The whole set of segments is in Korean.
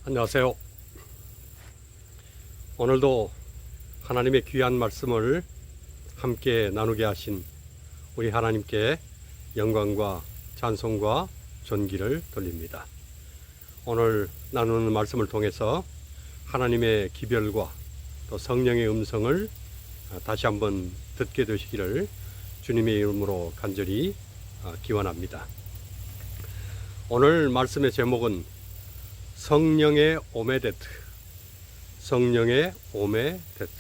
안녕하세요. 오늘도 하나님의 귀한 말씀을 함께 나누게 하신 우리 하나님께 영광과 찬송과 존귀를 돌립니다. 오늘 나누는 말씀을 통해서 하나님의 기별과 또 성령의 음성을 다시 한번 듣게 되시기를 주님의 이름으로 간절히 기원합니다. 오늘 말씀의 제목은 성령의 오메데트, 성령의 오메데트,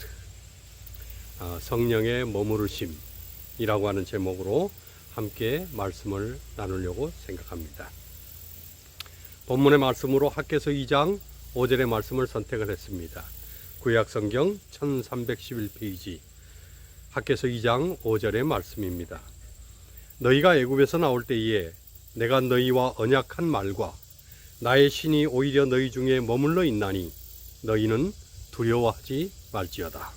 성령의 머무르심이라고 하는 제목으로 함께 말씀을 나누려고 생각합니다. 본문의 말씀으로 학개서 2장 5절의 말씀을 선택을 했습니다. 구약성경 1311페이지 학개서 2장 5절의 말씀입니다. 너희가 애굽에서 나올 때에 내가 너희와 언약한 말과 나의 신이 오히려 너희 중에 머물러 있나니 너희는 두려워하지 말지어다.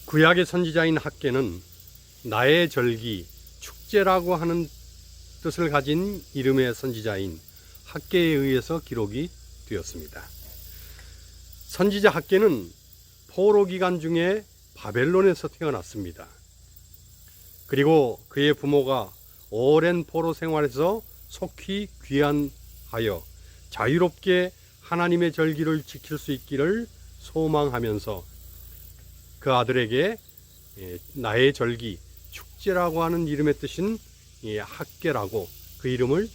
구약의 선지자인 학개는 나의 절기, 축제라고 하는 뜻을 가진 이름의 선지자인 학개에 의해서 기록이 되었습니다. 선지자 학개는 포로 기간 중에 바벨론에서 태어났습니다. 그리고 그의 부모가 오랜 포로 생활에서 속히 귀환하여 자유롭게 하나님의 절기를 지킬 수 있기를 소망하면서 그 아들에게 나의 절기, 축제라고 하는 이름의 뜻인 학개라고 그 이름을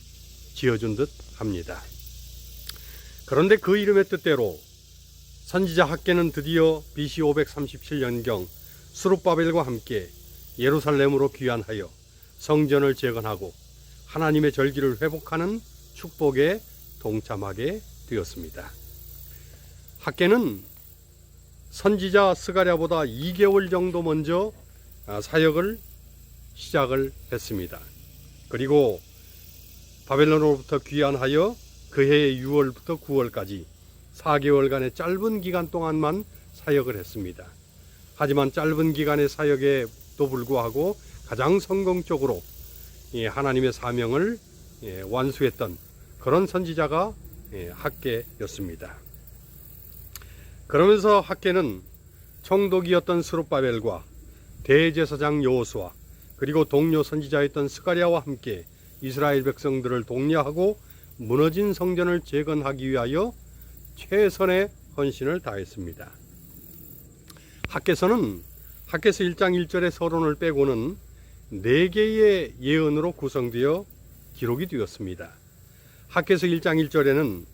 지어준 듯 합니다. 그런데 그 이름의 뜻대로 선지자 학개는 드디어 BC 537년경 스룹바벨과 함께 예루살렘으로 귀환하여 성전을 재건하고 하나님의 절기를 회복하는 축복에 동참하게 되었습니다. 학개는 선지자 스가랴보다 2개월 정도 먼저 사역을 시작을 했습니다. 그리고 바벨론으로부터 귀환하여 그해 6월부터 9월까지 4개월간의 짧은 기간 동안만 사역을 했습니다. 하지만 짧은 기간의 사역에도 불구하고 가장 성공적으로 하나님의 사명을 완수했던 그런 선지자가 학개였습니다. 그러면서 학개는 총독이었던 스룹바벨과 대제사장 여호수아 그리고 동료 선지자였던 스가랴와 함께 이스라엘 백성들을 독려하고 무너진 성전을 재건하기 위하여 최선의 헌신을 다했습니다. 학개서는 학개서 1장 1절의 서론을 빼고는 4개의 예언으로 구성되어 기록이 되었습니다. 학개서 1장 1절에는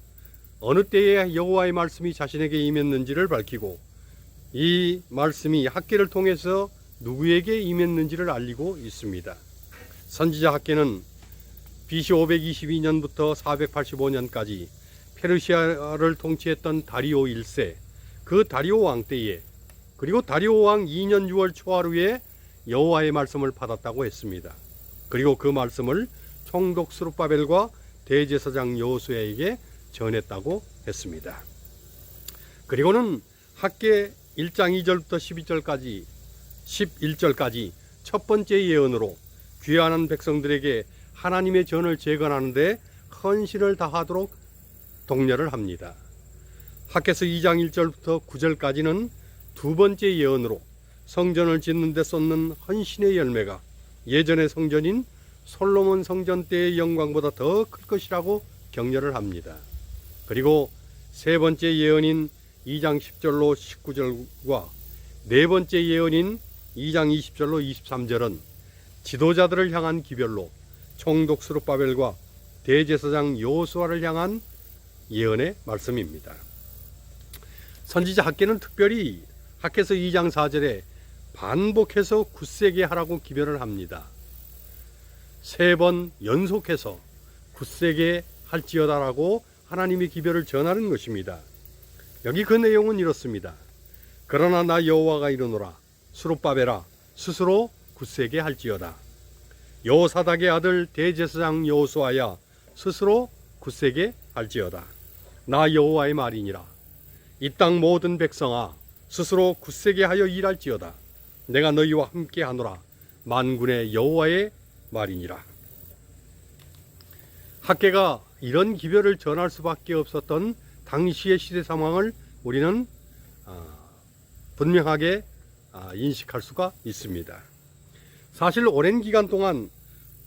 어느 때에 여호와의 말씀이 자신에게 임했는지를 밝히고 이 말씀이 학개를 통해서 누구에게 임했는지를 알리고 있습니다. 선지자 학개는 BC 522년부터 485년까지 페르시아를 통치했던 다리오 1세 그 다리오 왕 때에 그리고 다리오 왕 2년 6월 초하루에 여호와의 말씀을 받았다고 했습니다. 그리고 그 말씀을 총독 스룹바벨과 대제사장 여호수아에게 전했다고 했습니다. 그리고는 학개 1장 2절부터 11절까지 첫 번째 예언으로 귀환한 백성들에게 하나님의 전을 재건하는 데 헌신을 다하도록 독려를 합니다. 학개서 2장 1절부터 9절까지는 두 번째 예언으로 성전을 짓는 데 쏟는 헌신의 열매가 예전의 성전인 솔로몬 성전 때의 영광보다 더 클 것이라고 격려를 합니다. 그리고 세 번째 예언인 2장 10절로 19절과 네 번째 예언인 2장 20절로 23절은 지도자들을 향한 기별로 총독 스룹바벨과 대제사장 여호수아를 향한 예언의 말씀입니다. 선지자 학개는 특별히 학개서 2장 4절에 반복해서 굳세게 하라고 기별을 합니다. 3번 연속해서 굳세게 할지어다라고 하나님의 기별을 전하는 것입니다. 여기 그 내용은 이렇습니다. 그러나 나 여호와가 이르노라 스룹바벨아 스스로 굳세게 할지어다. 여호사닥의 아들 대제사장 여호수아야 스스로 굳세게 할지어다. 나 여호와의 말이니라. 이 땅 모든 백성아 스스로 굳세게 하여 일할지어다. 내가 너희와 함께 하노라. 만군의 여호와의 말이니라. 학개가 이런 기별을 전할 수밖에 없었던 당시의 시대 상황을 우리는 분명하게 인식할 수가 있습니다. 사실 오랜 기간 동안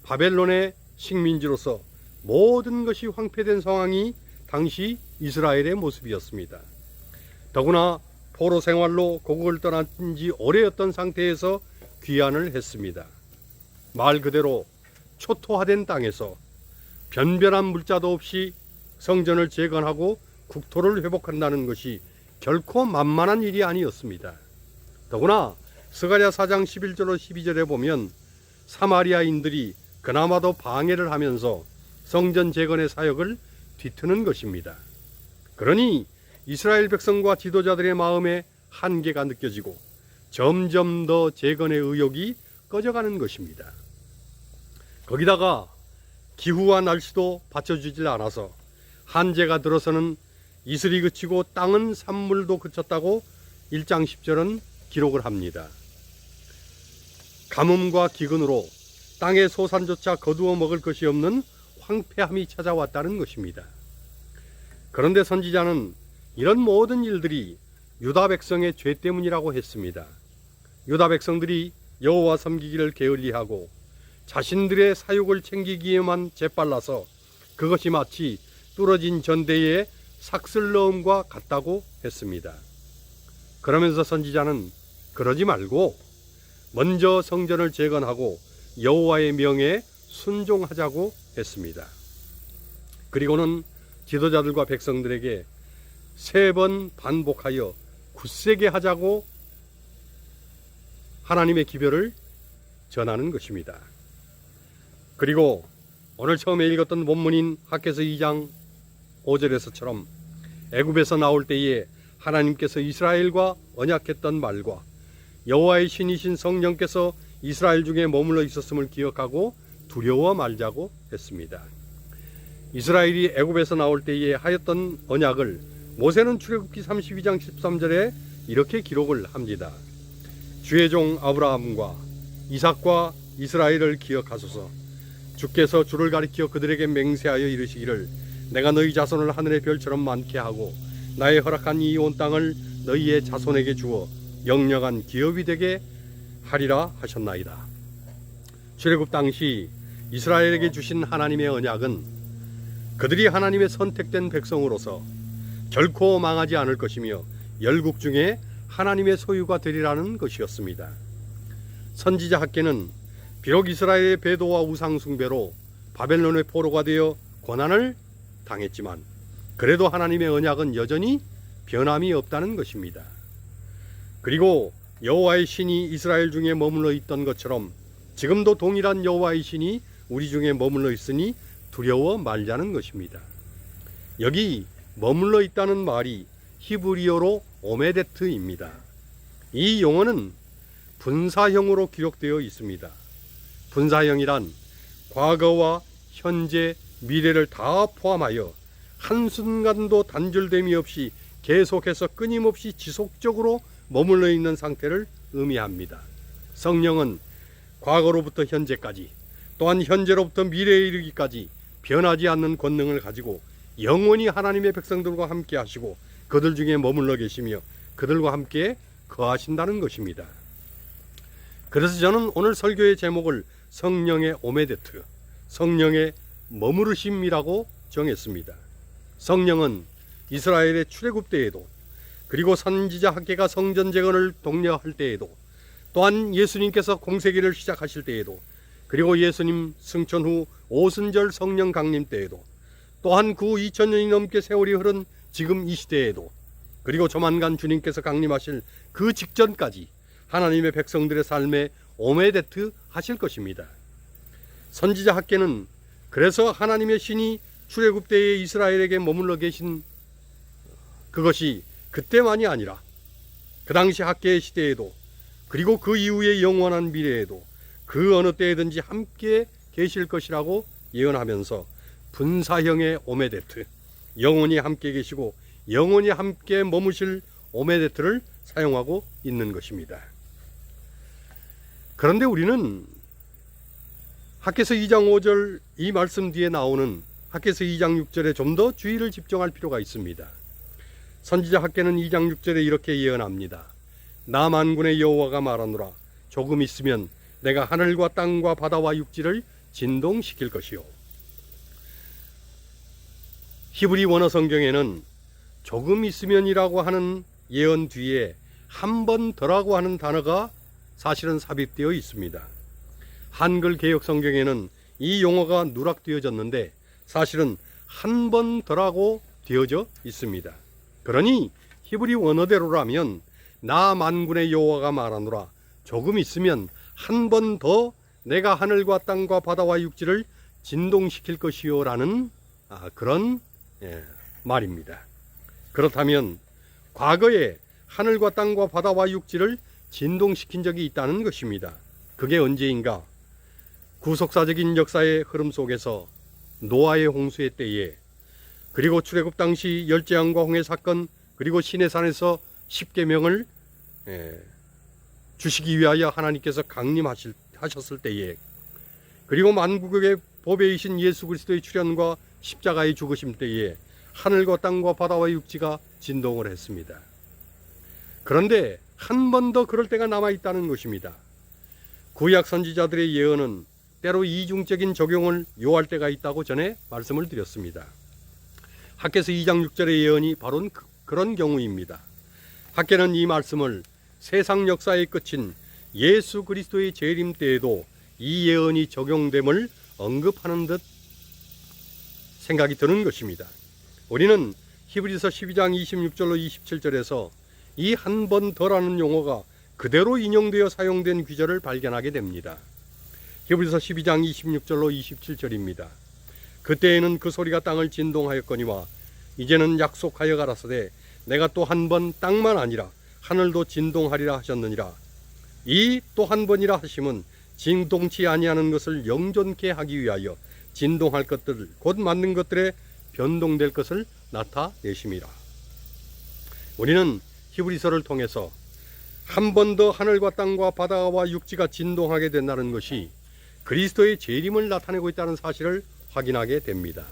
바벨론의 식민지로서 모든 것이 황폐된 상황이 당시 이스라엘의 모습이었습니다. 더구나 포로 생활로 고국을 떠난 지 오래였던 상태에서 귀환을 했습니다. 말 그대로 초토화된 땅에서 변변한 물자도 없이 성전을 재건하고 국토를 회복한다는 것이 결코 만만한 일이 아니었습니다. 더구나 스가랴 4장 11절로 12절에 보면 사마리아인들이 그나마도 방해를 하면서 성전 재건의 사역을 뒤트는 것입니다. 그러니 이스라엘 백성과 지도자들의 마음에 한계가 느껴지고 점점 더 재건의 의욕이 꺼져가는 것입니다. 거기다가 기후와 날씨도 받쳐주질 않아서 한재가 들어서는 이슬이 그치고 땅은 산물도 그쳤다고 1장 10절은 기록을 합니다. 가뭄과 기근으로 땅의 소산조차 거두어 먹을 것이 없는 황폐함이 찾아왔다는 것입니다. 그런데 선지자는 이런 모든 일들이 유다 백성의 죄 때문이라고 했습니다. 유다 백성들이 여호와 섬기기를 게을리하고 자신들의 사육을 챙기기에만 재빨라서 그것이 마치 뚫어진 전대에 삭슬 넣음과 같다고 했습니다. 그러면서 선지자는 그러지 말고 먼저 성전을 재건하고 여호와의 명에 순종하자고 했습니다. 그리고는 지도자들과 백성들에게 3번 반복하여 굳세게 하자고 하나님의 기별을 전하는 것입니다. 그리고 오늘 처음에 읽었던 본문인 학개서 2장 5절에서처럼 애굽에서 나올 때에 하나님께서 이스라엘과 언약했던 말과 여호와의 신이신 성령께서 이스라엘 중에 머물러 있었음을 기억하고 두려워 말자고 했습니다. 이스라엘이 애굽에서 나올 때에 하였던 언약을 모세는 출애굽기 32장 13절에 이렇게 기록을 합니다. 주의 종 아브라함과 이삭과 이스라엘을 기억하소서. 주께서 주를 가리켜 그들에게 맹세하여 이르시기를 내가 너희 자손을 하늘의 별처럼 많게 하고 나의 허락한 이 온 땅을 너희의 자손에게 주어 영영한 기업이 되게 하리라 하셨나이다. 출애굽 당시 이스라엘에게 주신 하나님의 언약은 그들이 하나님의 선택된 백성으로서 결코 망하지 않을 것이며 열국 중에 하나님의 소유가 되리라는 것이었습니다. 선지자 학개는 비록 이스라엘의 배도와 우상 숭배로 바벨론의 포로가 되어 고난을 당했지만 그래도 하나님의 언약은 여전히 변함이 없다는 것입니다. 그리고 여호와의 신이 이스라엘 중에 머물러 있던 것처럼 지금도 동일한 여호와의 신이 우리 중에 머물러 있으니 두려워 말자는 것입니다. 여기 머물러 있다는 말이 히브리어로 오메데트입니다. 이 용어는 분사형으로 기록되어 있습니다. 분사형이란 과거와 현재, 미래를 다 포함하여 한순간도 단절됨이 없이 계속해서 끊임없이 지속적으로 머물러 있는 상태를 의미합니다. 성령은 과거로부터 현재까지 또한 현재로부터 미래에 이르기까지 변하지 않는 권능을 가지고 영원히 하나님의 백성들과 함께 하시고 그들 중에 머물러 계시며 그들과 함께 거하신다는 것입니다. 그래서 저는 오늘 설교의 제목을 성령의 오메데트, 성령의 머무르심이라고 정했습니다. 성령은 이스라엘의 출애굽 때에도 그리고 선지자 학개가 성전 재건을 독려할 때에도 또한 예수님께서 공세기를 시작하실 때에도 그리고 예수님 승천 후 오순절 성령 강림 때에도 또한 그 2000년이 넘게 세월이 흐른 지금 이 시대에도 그리고 조만간 주님께서 강림하실 그 직전까지 하나님의 백성들의 삶에 오메데트 하실 것입니다. 선지자 학개는 그래서 하나님의 신이 출애굽 때에 이스라엘에게 머물러 계신 그것이 그때만이 아니라 그 당시 학개의 시대에도 그리고 그 이후의 영원한 미래에도 그 어느 때에든지 함께 계실 것이라고 예언하면서 분사형의 오메데트, 영원히 함께 계시고 영원히 함께 머무실 오메데트를 사용하고 있는 것입니다. 그런데 우리는 학개서 2장 5절 이 말씀 뒤에 나오는 학개서 2장 6절에 좀 더 주의를 집중할 필요가 있습니다. 선지자 학개는 2장 6절에 이렇게 예언합니다. 나 만군의 여호와가 말하노라. 조금 있으면 내가 하늘과 땅과 바다와 육지를 진동시킬 것이요. 히브리 원어 성경에는 조금 있으면이라고 하는 예언 뒤에 한 번 더라고 하는 단어가 사실은 삽입되어 있습니다. 한글 개역 성경에는 이 용어가 누락되어졌는데 사실은 한 번 더라고 되어져 있습니다. 그러니 히브리 원어대로라면 나 만군의 여호와가 말하노라. 조금 있으면 한 번 더 내가 하늘과 땅과 바다와 육지를 진동시킬 것이요 라는 그런 말입니다. 그렇다면 과거에 하늘과 땅과 바다와 육지를 진동시킨 적이 있다는 것입니다. 그게 언제인가? 구속사적인 역사의 흐름 속에서 노아의 홍수의 때에, 그리고 출애굽 당시 열재앙과 홍해 사건, 그리고 시내산에서 십계명을 주시기 위하여 하나님께서 강림하셨을 때에, 그리고 만국의 보배이신 예수 그리스도의 출현과 십자가의 죽으심 때에 하늘과 땅과 바다와 육지가 진동을 했습니다. 그런데 한 번 더 그럴 때가 남아있다는 것입니다. 구약 선지자들의 예언은 때로 이중적인 적용을 요할 때가 있다고 전에 말씀을 드렸습니다. 학개서 2장 6절의 예언이 바로 그런 경우입니다. 학개는 이 말씀을 세상 역사의 끝인 예수 그리스도의 재림 때에도 이 예언이 적용됨을 언급하는 듯 생각이 드는 것입니다. 우리는 히브리서 12장 26절로 27절에서 이 한 번 더라는 용어가 그대로 인용되어 사용된 구절을 발견하게 됩니다. 히브리서 12장 26절로 27절입니다. 그때에는 그 소리가 땅을 진동하였거니와 이제는 약속하여 가라사대 내가 또 한 번 땅만 아니라 하늘도 진동하리라 하셨느니라. 이 또 한 번이라 하심은 진동치 아니하는 것을 영존케 하기 위하여 진동할 것들 곧 만든 것들에 변동될 것을 나타내심이라. 우리는 히브리서를 통해서 한 번 더 하늘과 땅과 바다와 육지가 진동하게 된다는 것이 그리스도의 재림을 나타내고 있다는 사실을 확인하게 됩니다.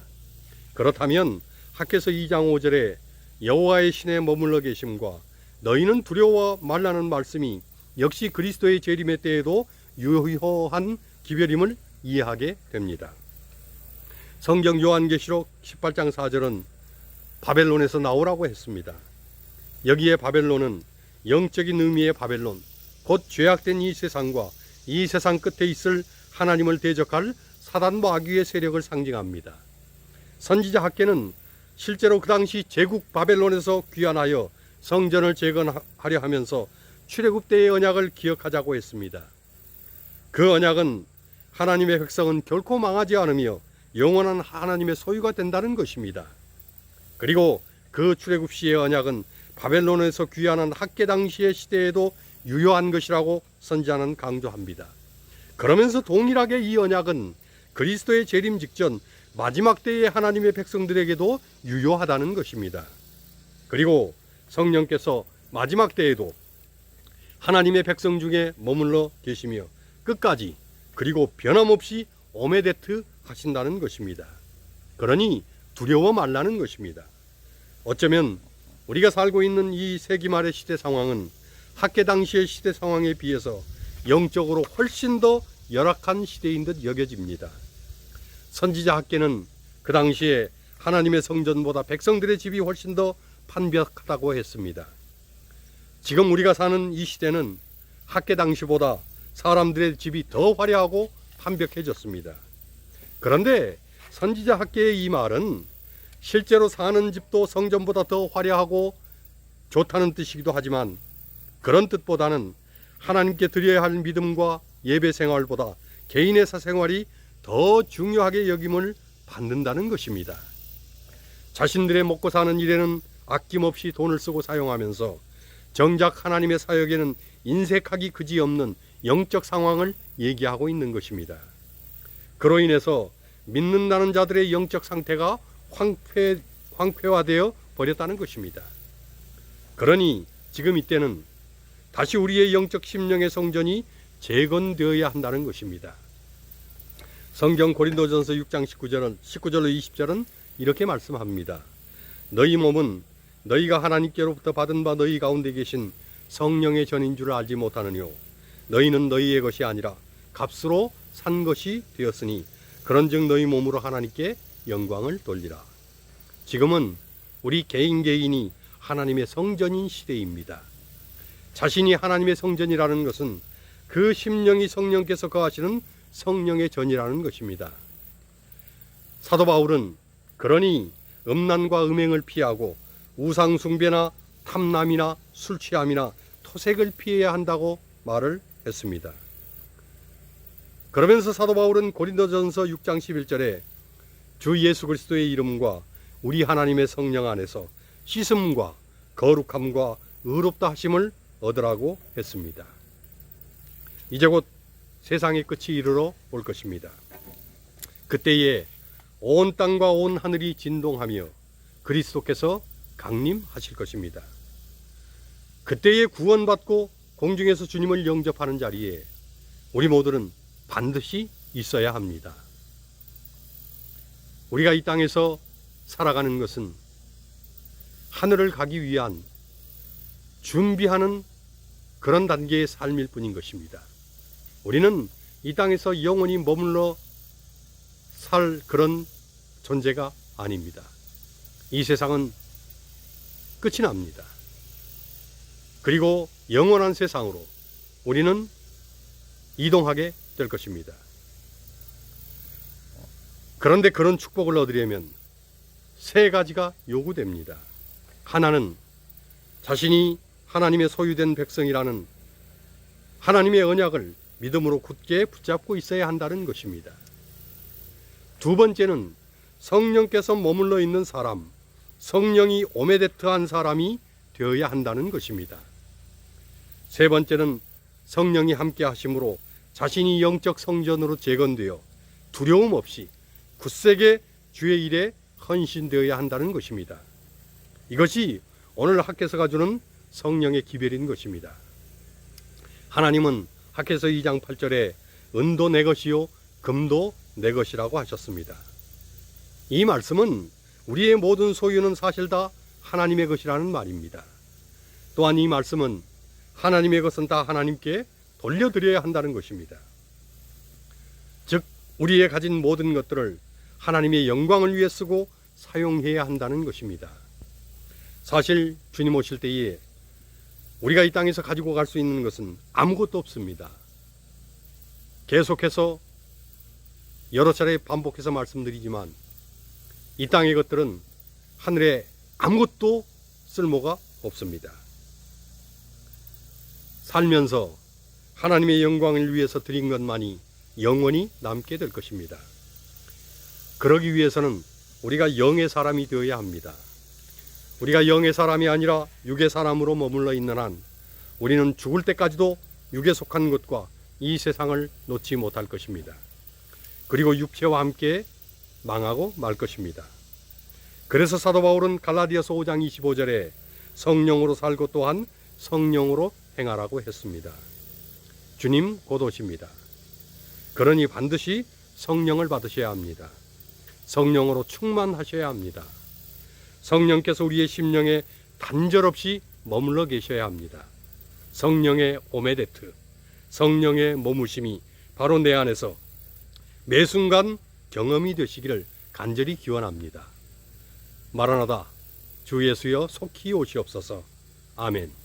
그렇다면 학개서 2장 5절에 여호와의 신에 머물러 계심과 너희는 두려워 말라는 말씀이 역시 그리스도의 재림의 때에도 유효한 기별임을 이해하게 됩니다. 성경 요한계시록 18장 4절은 바벨론에서 나오라고 했습니다. 여기에 바벨론은 영적인 의미의 바벨론, 곧 죄악된 이 세상과 이 세상 끝에 있을 하나님을 대적할 사단 마귀의 세력을 상징합니다. 선지자 학개는 실제로 그 당시 제국 바벨론에서 귀환하여 성전을 재건하려 하면서 출애굽 때의 언약을 기억하자고 했습니다. 그 언약은 하나님의 백성은 결코 망하지 않으며 영원한 하나님의 소유가 된다는 것입니다. 그리고 그 출애굽 시의 언약은 바벨론에서 귀환한 학개 당시의 시대에도 유효한 것이라고 선지자는 강조합니다. 그러면서 동일하게 이 언약은 그리스도의 재림 직전 마지막 때의 하나님의 백성들에게도 유효하다는 것입니다. 그리고 성령께서 마지막 때에도 하나님의 백성 중에 머물러 계시며 끝까지 그리고 변함없이 오메데트 하신다는 것입니다. 그러니 두려워 말라는 것입니다. 어쩌면 우리가 살고 있는 이 세기 말의 시대 상황은 학개 당시의 시대 상황에 비해서 영적으로 훨씬 더 열악한 시대인 듯 여겨집니다. 선지자 학개는 그 당시에 하나님의 성전보다 백성들의 집이 훨씬 더 판벽하다고 했습니다. 지금 우리가 사는 이 시대는 학개 당시보다 사람들의 집이 더 화려하고 판벽해졌습니다. 그런데 선지자 학개의 이 말은 실제로 사는 집도 성전보다 더 화려하고 좋다는 뜻이기도 하지만 그런 뜻보다는 하나님께 드려야 할 믿음과 예배 생활보다 개인의 사생활이 더 중요하게 여김을 받는다는 것입니다. 자신들의 먹고 사는 일에는 아낌없이 돈을 쓰고 사용하면서 정작 하나님의 사역에는 인색하기 그지없는 영적 상황을 얘기하고 있는 것입니다. 그로 인해서 믿는다는 자들의 영적 상태가 황폐화되어 버렸다는 것입니다. 그러니 지금 이때는 다시 우리의 영적 심령의 성전이 재건되어야 한다는 것입니다. 성경 고린도전서 6장 19절로 20절은 이렇게 말씀합니다. 너희 몸은 너희가 하나님께로부터 받은 바 너희 가운데 계신 성령의 전인 줄 알지 못하느뇨. 너희는 너희의 것이 아니라 값으로 산 것이 되었으니 그런즉 너희 몸으로 하나님께 영광을 돌리라. 지금은 우리 개인이 하나님의 성전인 시대입니다. 자신이 하나님의 성전이라는 것은 그 심령이 성령께서 거하시는 성령의 전이라는 것입니다. 사도 바울은 그러니 음란과 음행을 피하고 우상 숭배나 탐남이나 술 취함이나 토색을 피해야 한다고 말을 했습니다. 그러면서 사도 바울은 고린도전서 6장 11절에 주 예수 그리스도의 이름과 우리 하나님의 성령 안에서 씻음과 거룩함과 의롭다 하심을 얻으라고 했습니다. 이제 곧 세상의 끝이 이르러 올 것입니다. 그때에 온 땅과 온 하늘이 진동하며 그리스도께서 강림하실 것입니다. 그때에 구원받고 공중에서 주님을 영접하는 자리에 우리 모두는 반드시 있어야 합니다. 우리가 이 땅에서 살아가는 것은 하늘을 가기 위한 준비하는 그런 단계의 삶일 뿐인 것입니다. 우리는 이 땅에서 영원히 머물러 살 그런 존재가 아닙니다. 이 세상은 끝이 납니다. 그리고 영원한 세상으로 우리는 이동하게 될 것입니다. 그런데 그런 축복을 얻으려면 세 가지가 요구됩니다. 하나는 자신이 하나님의 소유된 백성이라는 하나님의 언약을 믿음으로 굳게 붙잡고 있어야 한다는 것입니다. 두 번째는 성령께서 머물러 있는 사람, 성령이 오메데트한 사람이 되어야 한다는 것입니다. 세 번째는 성령이 함께 하심으로 자신이 영적 성전으로 재건되어 두려움 없이 굳세게 주의 일에 헌신되어야 한다는 것입니다. 이것이 오늘 학개서가 주는 성령의 기별인 것입니다. 하나님은 학개서 2장 8절에 은도 내 것이요 금도 내 것이라고 하셨습니다. 이 말씀은 우리의 모든 소유는 사실 다 하나님의 것이라는 말입니다. 또한 이 말씀은 하나님의 것은 다 하나님께 돌려드려야 한다는 것입니다. 즉 우리의 가진 모든 것들을 하나님의 영광을 위해 쓰고 사용해야 한다는 것입니다. 사실 주님 오실 때에 우리가 이 땅에서 가지고 갈 수 있는 것은 아무것도 없습니다. 계속해서 여러 차례 반복해서 말씀드리지만 이 땅의 것들은 하늘에 아무것도 쓸모가 없습니다. 살면서 하나님의 영광을 위해서 드린 것만이 영원히 남게 될 것입니다. 그러기 위해서는 우리가 영의 사람이 되어야 합니다. 우리가 영의 사람이 아니라 육의 사람으로 머물러 있는 한 우리는 죽을 때까지도 육에 속한 것과 이 세상을 놓지 못할 것입니다. 그리고 육체와 함께 망하고 말 것입니다. 그래서 사도 바울은 갈라디아서 5장 25절에 성령으로 살고 또한 성령으로 행하라고 했습니다. 주님 곧 오십니다. 그러니 반드시 성령을 받으셔야 합니다. 성령으로 충만하셔야 합니다. 성령께서 우리의 심령에 단절없이 머물러 계셔야 합니다. 성령의 오메데트, 성령의 머무심이 바로 내 안에서 매 순간 경험이 되시기를 간절히 기원합니다. 마라나다, 주 예수여 속히 오시옵소서. 아멘.